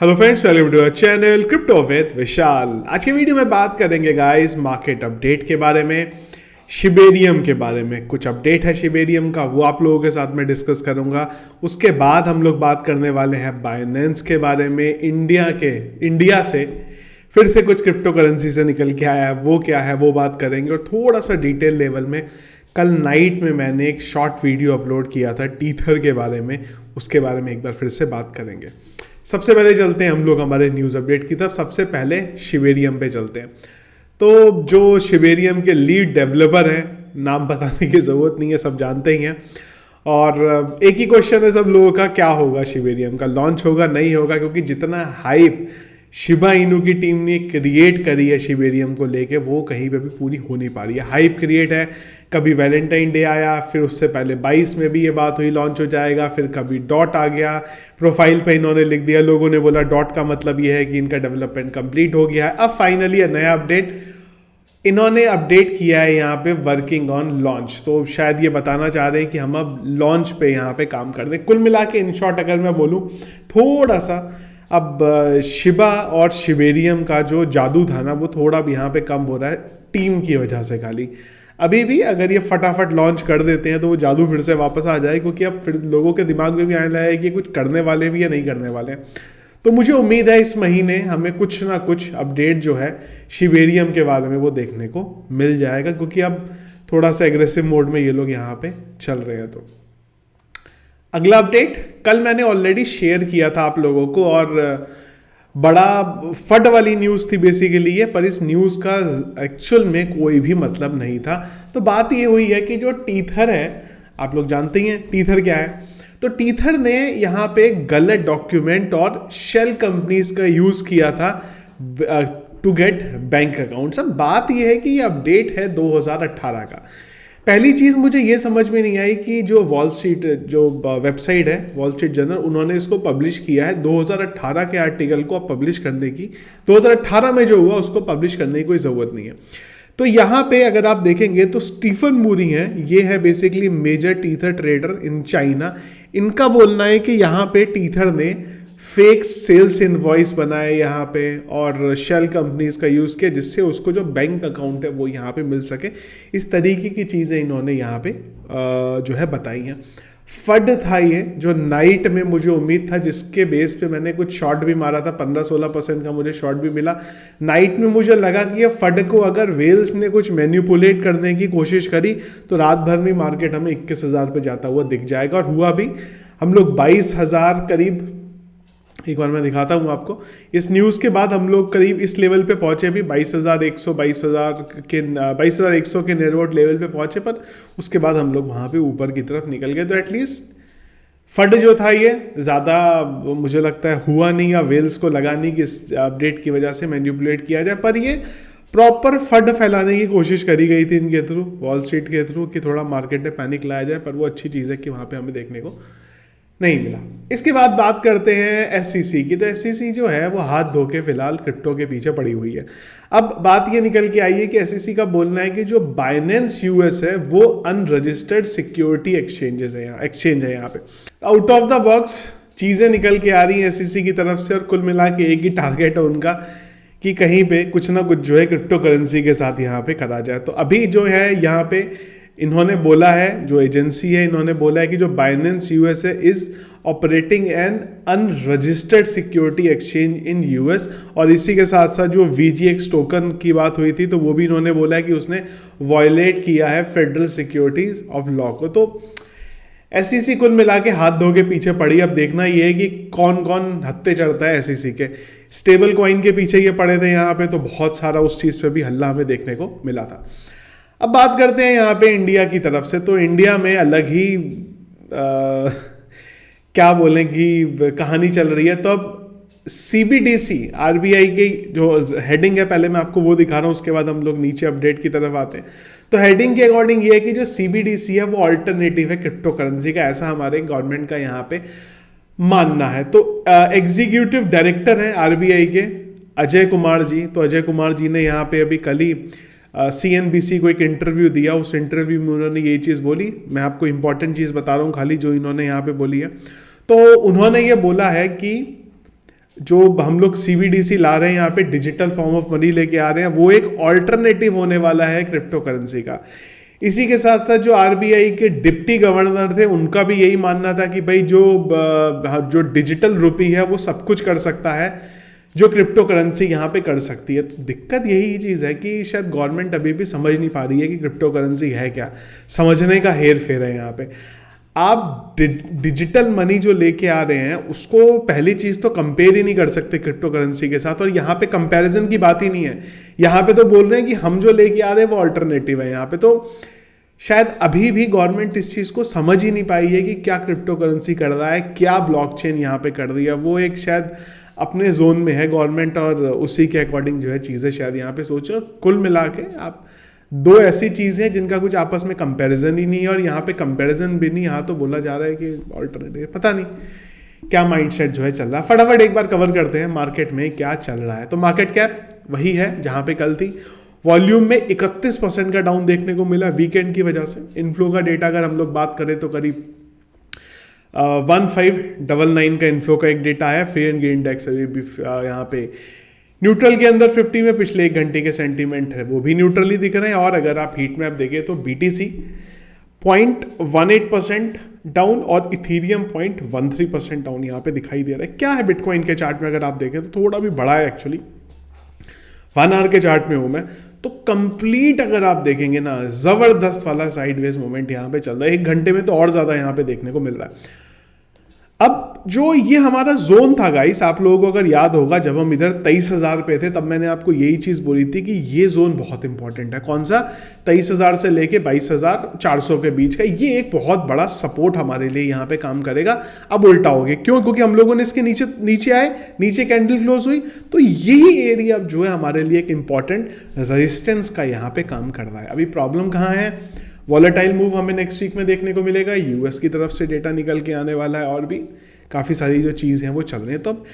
Hello friends, welcome to our channel crypto with Vishal. आज की video में बात करेंगे गाइस मार्केट अपडेट के बारे में, शिबेरियम के बारे में। कुछ अपडेट है शिबेरियम का, वो आप लोगों के साथ में डिस्कस करूंगा। उसके बाद हम लोग बात करने वाले हैं बाइनेंस के बारे में। इंडिया से फिर से कुछ क्रिप्टो करेंसी से निकल के आया है, वो क्या है वो बात करेंगे। और थोड़ा सा डिटेल लेवल में कल नाइट में मैंने एक शॉर्ट वीडियो अपलोड किया था टीथर के बारे में, उसके बारे में एक बार फिर से बात करेंगे। सबसे पहले चलते हैं हम लोग हमारे न्यूज़ अपडेट की तरफ। सबसे पहले शिबेरियम पे चलते हैं। तो जो शिबेरियम के लीड डेवलपर हैं, नाम बताने की ज़रूरत नहीं है, सब जानते ही हैं। और एक ही क्वेश्चन है सब लोगों का, क्या होगा शिबेरियम का, लॉन्च होगा नहीं होगा? क्योंकि जितना हाइप शिबा इनू की टीम ने क्रिएट करी है शिबेरियम को लेके, वो कहीं पे भी पूरी हो नहीं पा रही है। हाइप क्रिएट है, कभी वैलेंटाइन डे आया, फिर उससे पहले 22 में भी ये बात हुई लॉन्च हो जाएगा, फिर कभी डॉट आ गया, प्रोफाइल पे इन्होंने लिख दिया, लोगों ने बोला डॉट का मतलब ये है कि इनका डेवलपमेंट कंप्लीट हो गया है। अब फाइनली नया अपडेट इन्होंने अपडेट किया है यहाँ पे, वर्किंग ऑन लॉन्च। तो शायद ये बताना चाह रहे हैं कि हम अब लॉन्च पे यहाँ पे काम कर दें। कुल मिला के इन शॉर्ट अगर मैं बोलूँ, थोड़ा सा अब शिबा और शिबेरियम का जो जादू था ना, वो थोड़ा भी यहाँ पे कम हो रहा है टीम की वजह से। खाली अभी भी अगर ये फटाफट लॉन्च कर देते हैं तो वो जादू फिर से वापस आ जाए, क्योंकि अब फिर लोगों के दिमाग में भी आने लगा है कि कुछ करने वाले भी या नहीं करने वाले। तो मुझे उम्मीद है इस महीने हमें कुछ ना कुछ अपडेट जो है शिबेरियम के बारे में वो देखने को मिल जाएगा, क्योंकि अब थोड़ा सा एग्रेसिव मोड में ये लोग यहाँ पे चल रहे हैं। तो अगला अपडेट कल मैंने ऑलरेडी शेयर किया था आप लोगों को, और बड़ा फट वाली न्यूज़ थी बेसिकली ये, पर इस न्यूज़ का एक्चुअल में कोई भी मतलब नहीं था। तो बात ये हुई है कि जो टीथर है, आप लोग जानते ही हैं टीथर क्या है। तो टीथर ने यहाँ पे गलत डॉक्यूमेंट और शेल कंपनीज का यूज़ किया था टू गेट बैंक अकाउंट्स। अब बात यह है कि ये अपडेट है 2018 का। पहली चीज़ मुझे ये समझ में नहीं आई कि जो वॉल स्ट्रीट जो वेबसाइट है वॉल स्ट्रीट जर्नल, उन्होंने इसको पब्लिश किया है 2018 के आर्टिकल को अब पब्लिश करने की, 2018 में जो हुआ उसको पब्लिश करने की कोई ज़रूरत नहीं है। तो यहाँ पे अगर आप देखेंगे तो स्टीफन मूरी है, ये है basically major Tether trader in China. इनका बोलना है कि यहाँ पे टीथर ने फेक सेल्स इनवॉइस बनाए यहाँ पे, और शेल कंपनीज का यूज़ किया जिससे उसको जो बैंक अकाउंट है वो यहाँ पे मिल सके। इस तरीके की चीज़ें इन्होंने यहाँ पे जो है बताई हैं। फड था ये, जो नाइट में मुझे उम्मीद था, जिसके बेस पे मैंने कुछ शॉर्ट भी मारा था, 15-16% का मुझे शॉर्ट भी मिला। नाइट में मुझे लगा कि ये फड को अगर वेल्स ने कुछ मैनिपुलेट करने की कोशिश करी तो रात भर में मार्केट हमें 21,000 पे जाता हुआ दिख जाएगा, और हुआ भी। हम लोग 22,000 करीब, एक बार मैं दिखाता हूँ आपको, इस न्यूज़ के बाद हम लोग करीब इस लेवल पे पहुँचे भी, 22,100 के नेरवोट लेवल पे पहुँचे, पर उसके बाद हम लोग वहाँ पे ऊपर की तरफ निकल गए। तो एटलीस्ट फंड जो था ये ज़्यादा मुझे लगता है हुआ नहीं, या वेल्स को लगा नहीं कि इस अपडेट की वजह से मैनिपुलेट किया जाए, पर ये प्रॉपर फंड फैलाने की कोशिश करी गई थी इनके थ्रू, वॉल स्ट्रीट के थ्रू, कि थोड़ा मार्केट में पैनिक लाया जाए। पर वो अच्छी चीज़ है कि वहाँ पे हमें देखने को नहीं मिला। इसके बाद बात करते हैं एसईसी की। तो एसईसी जो है वो हाथ धो के फिलहाल क्रिप्टो के पीछे पड़ी हुई है। अब बात ये निकल के आई है कि एसईसी का बोलना है कि जो बाइनेंस यूएस है वो अनरजिस्टर्ड सिक्योरिटी एक्सचेंज है यहाँ पे। आउट ऑफ द बॉक्स चीज़ें निकल के आ रही हैं एसईसी की तरफ से, और कुल मिला के एक ही टारगेट है उनका कि कहीं पे कुछ ना कुछ जो है क्रिप्टो करेंसी के साथ यहाँ पे करा जाए। तो अभी जो है यहाँ पे इन्होंने बोला है, जो एजेंसी है, इन्होंने बोला है कि जो बाइनेंस यूएस है is operating N unregistered security exchange in US. और इसी के साथ साथ जो वीजीएक्स टोकन की बात हुई थी, तो वो भी इन्होंने बोला है कि उसने वॉयलेट किया है फेडरल सिक्योरिटीज ऑफ लॉ को। तो एसईसी कुल मिला के हाथ धो के पीछे पड़ी। अब देखना ये है कि कौन कौन हत्थे चढ़ता है एसईसी के। स्टेबल कॉइन के पीछे ये पड़े थे यहाँ पे, तो बहुत सारा उस चीज़ पे भी हल्ला हमें देखने को मिला था। अब बात करते हैं यहाँ पे इंडिया की तरफ से। तो इंडिया में अलग ही क्या बोलें कि कहानी चल रही है। तो अब सीबीडीसी आरबीआई की जो हेडिंग है, पहले मैं आपको वो दिखा रहा हूँ, उसके बाद हम लोग नीचे अपडेट की तरफ आते हैं। तो हेडिंग के अकॉर्डिंग ये है कि जो सीबीडीसी है वो अल्टरनेटिव है क्रिप्टो करेंसी का, ऐसा हमारे गवर्नमेंट का यहाँ पे मानना है। तो एग्जीक्यूटिव डायरेक्टर है आरबीआई के अजय कुमार जी। तो अजय कुमार जी ने यहाँ पे अभी कल ही CNBC को एक इंटरव्यू दिया। उस इंटरव्यू में उन्होंने ये चीज़ बोली, मैं आपको इंपॉर्टेंट चीज़ बता रहा हूँ खाली जो इन्होंने यहाँ पे बोली है। तो उन्होंने ये बोला है कि जो हम लोग CBDC ला रहे हैं यहाँ पे, डिजिटल फॉर्म ऑफ मनी लेके आ रहे हैं, वो एक ऑल्टरनेटिव होने वाला है क्रिप्टो करेंसी का। इसी के साथ साथ जो RBI के डिप्टी गवर्नर थे, उनका भी यही मानना था कि भाई जो डिजिटल रुपी है वो सब कुछ कर सकता है जो क्रिप्टो करेंसी यहाँ पे कर सकती है। तो दिक्कत यही चीज़ है कि शायद गवर्नमेंट अभी भी समझ नहीं पा रही है कि क्रिप्टो करेंसी है क्या, समझने का हेर फेर है यहाँ पे। आप डिजिटल मनी जो लेके आ रहे हैं उसको पहली चीज़ तो कंपेयर ही नहीं कर सकते क्रिप्टो करेंसी के साथ, और यहाँ पे कंपैरिजन की बात ही नहीं है। यहाँ पे तो बोल रहे हैं कि हम जो लेके आ रहे हैं वो अल्टरनेटिव है। यहाँ पे तो शायद अभी भी गवर्नमेंट इस चीज़ को समझ ही नहीं पाई है कि क्या क्रिप्टो करेंसी कर रहा है, क्या ब्लॉकचेन यहाँ पे कर रही है। वो एक शायद अपने जोन में है गवर्नमेंट, और उसी के अकॉर्डिंग जो है चीज़ें शायद यहाँ पे सोचो। कुल मिला के आप दो ऐसी चीज़ें जिनका कुछ आपस में कंपैरिजन ही नहीं है, और यहाँ पे कंपैरिजन भी नहीं, यहाँ तो बोला जा रहा है कि ऑल्टरनेटिव। पता नहीं क्या माइंडसेट जो है चल रहा है। फटाफट एक बार कवर करते हैं मार्केट में क्या चल रहा है। तो मार्केट कैप वही है जहाँ पे कल थी। वॉल्यूम में 31% का डाउन देखने को मिला वीकेंड की वजह से। इनफ्लो का डेटा अगर हम लोग बात करें तो करीब 1599 का इनफ्लो का एक डेटा है। फेयर एंड गेन इंडेक्स अभी भी यहाँ पे न्यूट्रल के अंदर 50 में पिछले एक घंटे के सेंटीमेंट है वो भी न्यूट्रल ही दिख रहे हैं। और अगर आप हीट मैप देखें तो BTC 0.18% डाउन और इथीरियम 0.13% डाउन यहाँ पे दिखाई दे रहा है। क्या है बिटकॉइन के चार्ट में अगर आप देखें तो थोड़ा भी बड़ा है एक्चुअली। 1 आवर के चार्ट में हूँ मैं, तो कंप्लीट अगर आप देखेंगे ना, जबरदस्त वाला साइडवेज मूवमेंट यहाँ पे चल रहा है। एक घंटे में तो और ज्यादा यहाँ पे देखने को मिल रहा है। अब जो ये हमारा जोन था गाइस, आप लोगों को अगर याद होगा जब हम इधर 23,000 पे थे तब मैंने आपको यही चीज बोली थी कि ये जोन बहुत इंपॉर्टेंट है। कौन सा? 23,000 से लेके 22,400 के बीच का। ये एक बहुत बड़ा सपोर्ट हमारे लिए यहाँ पे काम करेगा। अब उल्टा हो गया, क्यों? क्योंकि हम लोगों ने इसके नीचे आए, नीचे कैंडल क्लोज हुई, तो यही एरिया अब जो है हमारे लिए एक इंपॉर्टेंट रेजिस्टेंस का यहाँ पे काम कर रहा है। अभी प्रॉब्लम कहाँ है? वॉलेटाइल मूव हमें नेक्स्ट वीक में देखने को मिलेगा। यूएस की तरफ से डेटा निकल के आने वाला है, और भी काफ़ी सारी जो चीज़ हैं वो चल रही हैं। तो अब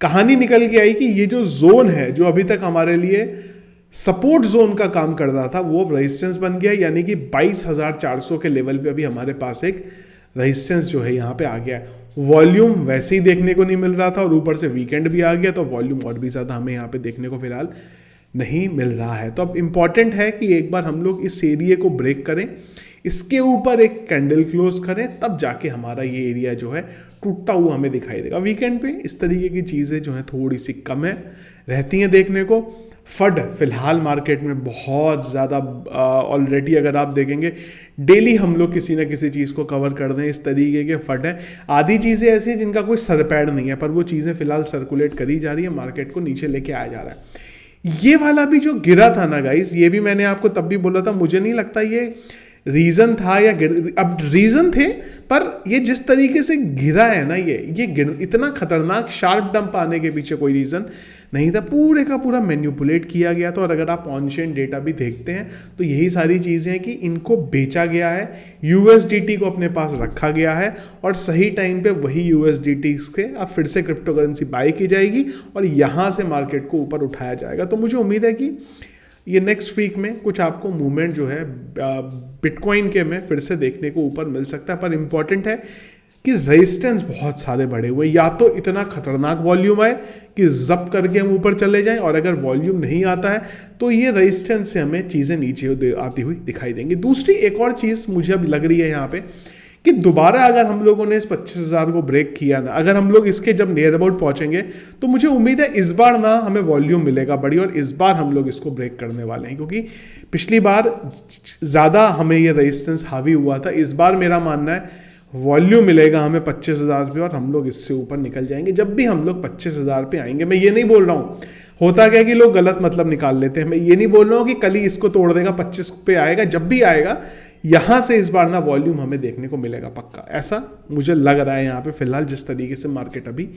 कहानी निकल के आई कि ये जो जोन है जो अभी तक हमारे लिए सपोर्ट जोन का काम कर रहा था वो अब रेजिस्टेंस बन गया। यानी कि 22,400 के लेवल पे अभी हमारे पास एक रेजिस्टेंस जो है यहाँ पे आ गया है। वॉल्यूम वैसे ही देखने को नहीं मिल रहा था, और ऊपर से वीकेंड भी आ गया, तो वॉल्यूम और भी ज़्यादा हमें यहाँ पे देखने को फिलहाल नहीं मिल रहा है। तो अब इंपॉर्टेंट है कि एक बार हम लोग इस एरिया को ब्रेक करें, इसके ऊपर एक कैंडल क्लोज करें, तब जाके हमारा ये एरिया जो है टूटता हुआ हमें दिखाई देगा। वीकेंड पे इस तरीके की चीज़ें जो है थोड़ी सी कम है रहती हैं देखने को। फड फिलहाल मार्केट में बहुत ज़्यादा ऑलरेडी अगर आप देखेंगे डेली हम लोग किसी ना किसी चीज़ को कवर कर दें, इस तरीके के फड है। आधी चीज़ें ऐसी हैं जिनका कोई सरपैड नहीं है, पर वो चीज़ें फिलहाल सर्कुलेट करी जा रही है, मार्केट को नीचे लेके आया जा रहा है। ये वाला भी जो गिरा था ना गाइस, ये भी मैंने आपको तब भी बोला था, मुझे नहीं लगता ये रीजन था या अब रीजन थे, पर ये जिस तरीके से गिरा है ना, ये इतना खतरनाक शार्प डंप आने के पीछे कोई रीजन नहीं था। पूरे का पूरा मैन्युपुलेट किया गया था। और अगर आप ऑन चेन डेटा भी देखते हैं तो यही सारी चीज़ें हैं कि इनको बेचा गया है, USDT को अपने पास रखा गया है, और सही टाइम पे वही USDT के अब फिर से क्रिप्टो करेंसी बाई की जाएगी और यहाँ से मार्केट को ऊपर उठाया जाएगा। तो मुझे उम्मीद है कि ये नेक्स्ट वीक में कुछ आपको मूवमेंट जो है बिटकॉइन के में फिर से देखने को ऊपर मिल सकता है। पर इंपॉर्टेंट है कि रेजिस्टेंस बहुत सारे बढ़े हुए, या तो इतना खतरनाक वॉल्यूम आए कि जब करके हम ऊपर चले जाएं, और अगर वॉल्यूम नहीं आता है तो ये रेजिस्टेंस से हमें चीज़ें नीचे आती हुई दिखाई देंगी। दूसरी एक और चीज़ मुझे अब लग रही है यहाँ पे कि दोबारा अगर हम लोगों ने इस 25,000 को ब्रेक किया ना, अगर हम लोग इसके जब नियर अबाउट पहुंचेंगे तो मुझे उम्मीद है इस बार ना हमें वॉल्यूम मिलेगा बड़ी, और इस बार हम लोग इसको ब्रेक करने वाले हैं। क्योंकि पिछली बार ज़्यादा हमें ये रेजिस्टेंस हावी हुआ था। इस बार मेरा मानना है वॉल्यूम मिलेगा हमें 25,000 पे, और हम लोग इससे ऊपर निकल जाएंगे जब भी हम लोग 25,000 पे आएंगे। मैं ये नहीं बोल रहा हूँ, होता क्या कि लोग गलत मतलब निकाल लेते हैं। मैं ये नहीं बोल रहा हूँ कि कल ही इसको तोड़ देगा, 25 पे आएगा। जब भी आएगा यहाँ से इस बार ना वॉल्यूम हमें देखने को मिलेगा पक्का, ऐसा मुझे लग रहा है यहाँ पे फिलहाल जिस तरीके से मार्केट अभी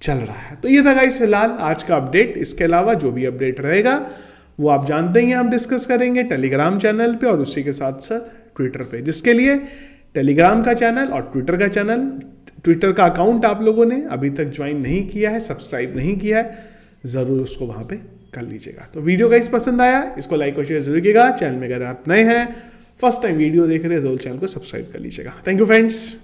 चल रहा है। तो ये था गाइस फिलहाल आज का अपडेट। इसके अलावा जो भी अपडेट रहेगा वो आप जानते ही हम डिस्कस करेंगे टेलीग्राम चैनल पे, और उसी के साथ साथ ट्विटर पे, जिसके लिए टेलीग्राम का चैनल और ट्विटर का अकाउंट आप लोगों ने अभी तक ज्वाइन नहीं किया है, सब्सक्राइब नहीं किया है, ज़रूर उसको वहाँ पे कर लीजिएगा। तो वीडियो गाइस पसंद आया इसको लाइक और शेयर जरूर कीजिएगा। चैनल में अगर आप नए हैं, फर्स्ट टाइम वीडियो देख रहे हैं, जरूर चैनल को सब्सक्राइब कर लीजिएगा। Thank you friends.